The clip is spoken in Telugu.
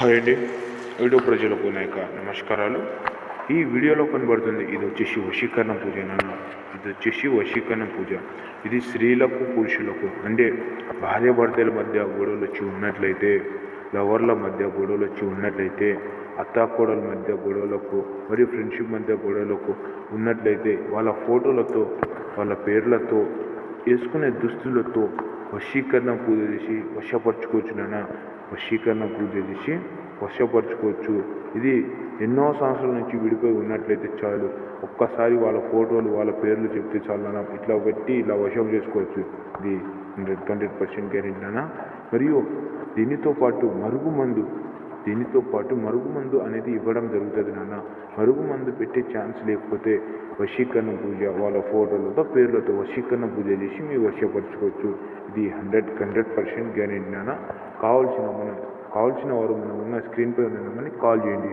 హాయ్ అండి. యూట్యూబ్ ప్రజలకు నా యొక్క నమస్కారాలు. ఈ వీడియోలో కనబడుతుంది ఇది వచ్చేసి వశీకరణ పూజ నాన్న. ఇది వచ్చేసి వశీకరణ పూజ. ఇది స్త్రీలకు పురుషులకు అంటే భార్యాభర్తల మధ్య గొడవలు వచ్చి ఉన్నట్లయితే, లవర్ల మధ్య గొడవలు వచ్చి ఉన్నట్లయితే, అత్తాకోడల మధ్య గొడవలకు మరియు ఫ్రెండ్షిప్ మధ్య గొడవలకు ఉన్నట్లయితే వాళ్ళ ఫోటోలతో వాళ్ళ పేర్లతో వేసుకునే దుస్తులతో వశీకరణ పూజ చేసి వశపరచుకోవచ్చు నాన్న. వశీకరణ పూజ చేసి వశపరచుకోవచ్చు. ఇది ఎన్నో సంవత్సరాల నుంచి విడిపోయి ఉన్నట్లయితే చాలు, ఒక్కసారి వాళ్ళ ఫోటోలు వాళ్ళ పేర్లు చెప్తే చాలు నాన్న, ఇట్లా పెట్టి ఇలా వశం చేసుకోవచ్చు. ఇది 100% గ్యారెంటీ నాన్న. మరియు దీనితో పాటు మరుగుమందు అనేది ఇవ్వడం జరుగుతుంది నాన్న. మరుగుమందు పెట్టే ఛాన్స్ లేకపోతే వశీకరణ పూజ వాళ్ళ ఫోటోలతో పేర్లతో వశీకరణ పూజ చేసి మీరు వశపరచుకోవచ్చు. ఇది 100% గ్యారెంటీ నాన్న. కావాల్సిన వారు మనం ఉన్న స్క్రీన్పై ఉన్న నెంబర్ని కాల్ చేయండి.